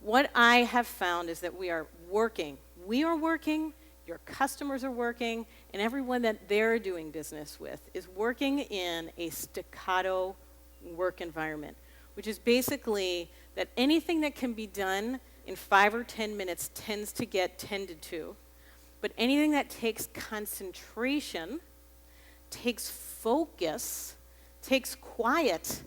what I have found is that we are working, your customers are working, and everyone that they're doing business with is working in a staccato work environment, which is basically that anything that can be done in 5 or 10 minutes tends to get tended to, but anything that takes concentration, takes focus, takes quiet,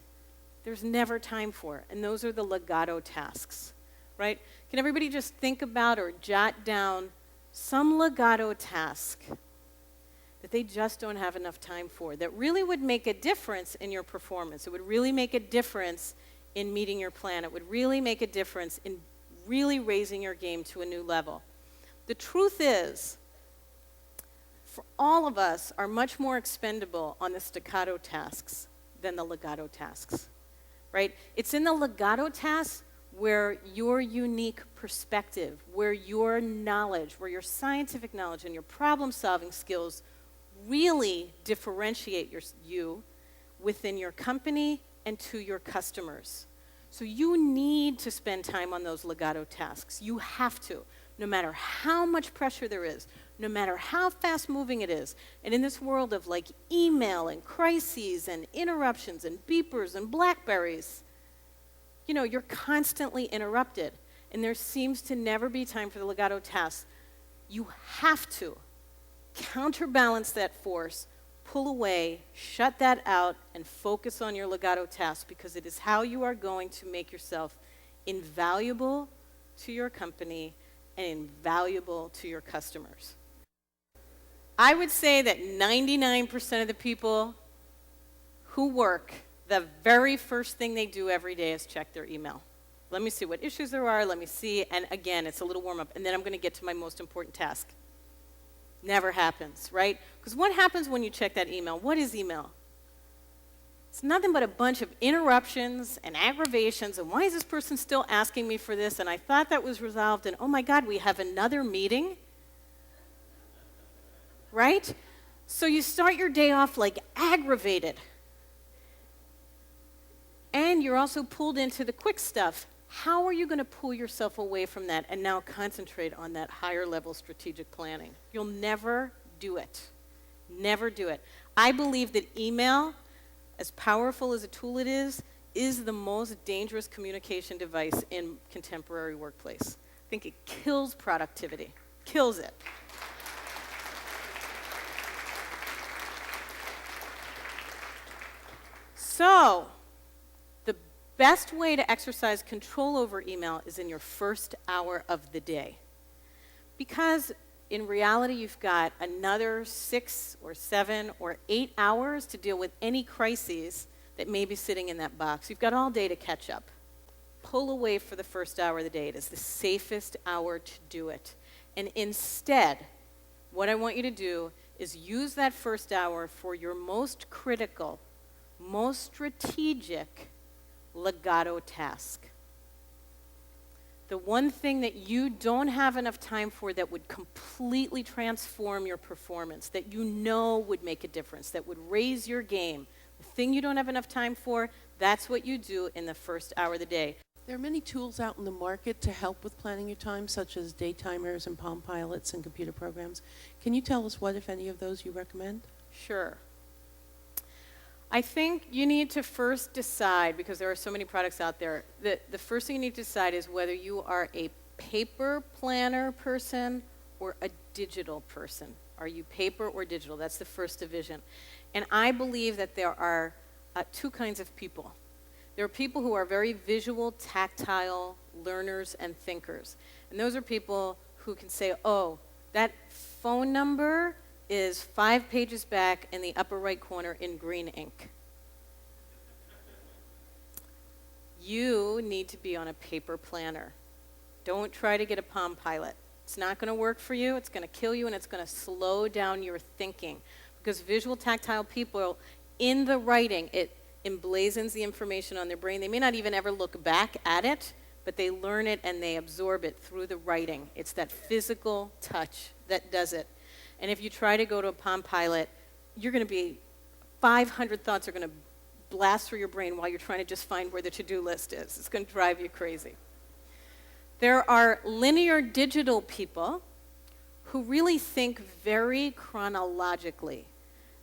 there's never time for. And those are the legato tasks, right? Can everybody just think about or jot down some legato task that they just don't have enough time for that really would make a difference in your performance? It would really make a difference in meeting your plan. It would really make a difference in really raising your game to a new level. The truth is, for all of us are much more expendable on the staccato tasks than the legato tasks, right? It's in the legato tasks where your unique perspective, where your knowledge, where your scientific knowledge and your problem-solving skills really differentiate you within your company and to your customers. So you need to spend time on those legato tasks. You have to, no matter how much pressure there is, no matter how fast-moving it is. And in this world of like email and crises and interruptions and beepers and BlackBerries, you know, you're constantly interrupted. And there seems to never be time for the legato tasks. You have to counterbalance that force, pull away, shut that out, and focus on your legato tasks, because it is how you are going to make yourself invaluable to your company and invaluable to your customers. I would say that 99% of the people who work, the very first thing they do every day is check their email. Let me see what issues there are, let me see, and again, it's a little warm-up, and then I'm going to get to my most important task. Never happens, right? Because what happens when you check that email? What is email? It's nothing but a bunch of interruptions and aggravations, and why is this person still asking me for this, and I thought that was resolved, and oh my God, we have another meeting, right? So you start your day off like aggravated. And you're also pulled into the quick stuff. How are you going to pull yourself away from that and now concentrate on that higher level strategic planning? You'll never do it. Never do it. I believe that email, as powerful as a tool it is the most dangerous communication device in contemporary workplace. I think it kills productivity. Kills it. So, the best way to exercise control over email is in your first hour of the day. Because in reality, you've got another 6 or 7 or 8 hours to deal with any crises that may be sitting in that box. You've got all day to catch up. Pull away for the first hour of the day. It is the safest hour to do it. And instead, what I want you to do is use that first hour for your most critical, most strategic legato task. The one thing that you don't have enough time for that would completely transform your performance, that you know would make a difference, that would raise your game. The thing you don't have enough time for, that's what you do in the first hour of the day. There are many tools out in the market to help with planning your time, such as day timers and Palm Pilots and computer programs. Can you tell us what, if any, of those you recommend? Sure. I think you need to first decide, because there are so many products out there, that the first thing you need to decide is whether you are a paper planner person or a digital person. Are you paper or digital? That's the first division. And I believe that there are 2 kinds of people. There are people who are very visual, tactile learners and thinkers. And those are people who can say, oh, that phone number is 5 pages back in the upper right corner in green ink. You need to be on a paper planner. Don't try to get a Palm Pilot. It's not going to work for you. It's going to kill you, and it's going to slow down your thinking. Because visual, tactile people, in the writing, it emblazons the information on their brain. They may not even ever look back at it, but they learn it and they absorb it through the writing. It's that physical touch that does it. And if you try to go to a Palm Pilot, you're going to be, 500 thoughts are going to blast through your brain while you're trying to just find where the to-do list is. It's going to drive you crazy. There are linear digital people who really think very chronologically.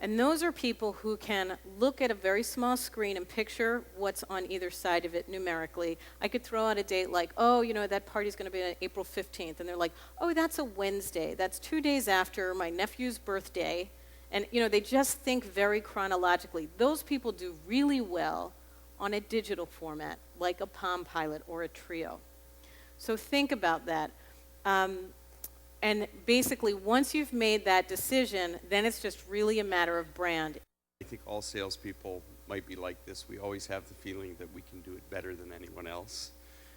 And those are people who can look at a very small screen and picture what's on either side of it numerically. I could throw out a date like, oh, you know, that party's going to be on April 15th. And they're like, oh, that's a Wednesday. That's 2 days after my nephew's birthday. And, you know, they just think very chronologically. Those people do really well on a digital format, like a Palm Pilot or a Trio. So think about that. And basically, once you've made that decision, then it's just really a matter of brand. I think all salespeople might be like this. We always have the feeling that we can do it better than anyone else.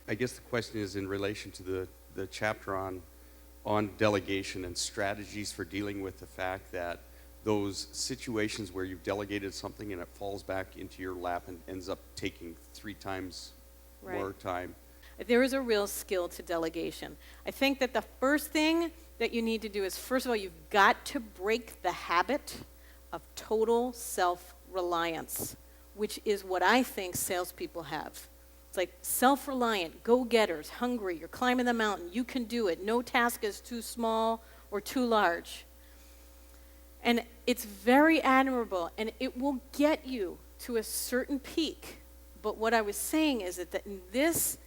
I guess the question is in relation to the chapter on delegation and strategies for dealing with the fact that those situations where you've delegated something and it falls back into your lap and ends up taking 3 times more time. There is a real skill to delegation. I think that the first thing that you need to do is, first of all, you've got to break the habit of total self-reliance, which is what I think salespeople have. It's like self-reliant, go-getters, hungry, you're climbing the mountain, you can do it, no task is too small or too large. And it's very admirable, and it will get you to a certain peak. But what I was saying is that in this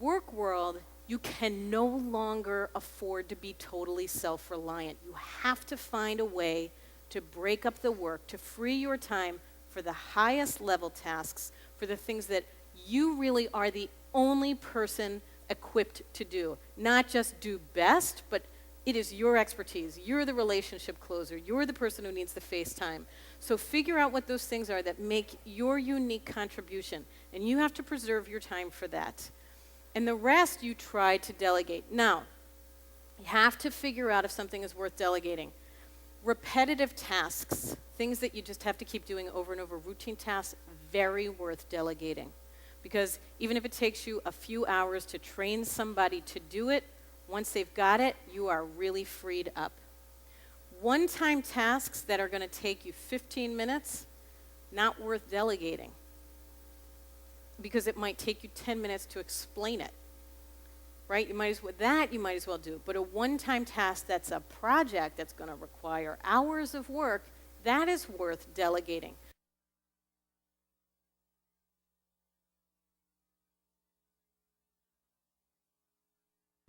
work world, you can no longer afford to be totally self-reliant. You have to find a way to break up the work, to free your time for the highest level tasks, for the things that you really are the only person equipped to do. Not just do best, but it is your expertise. You're the relationship closer. You're the person who needs the face time. So figure out what those things are that make your unique contribution, and you have to preserve your time for that. And the rest you try to delegate. Now, you have to figure out if something is worth delegating. Repetitive tasks, things that you just have to keep doing over and over, routine tasks, very worth delegating. Because even if it takes you a few hours to train somebody to do it, once they've got it, you are really freed up. One-time tasks that are going to take you 15 minutes, not worth delegating. Because it might take you 10 minutes to explain it, right? You might as well do. But a one-time task that's a project that's going to require hours of work, that is worth delegating.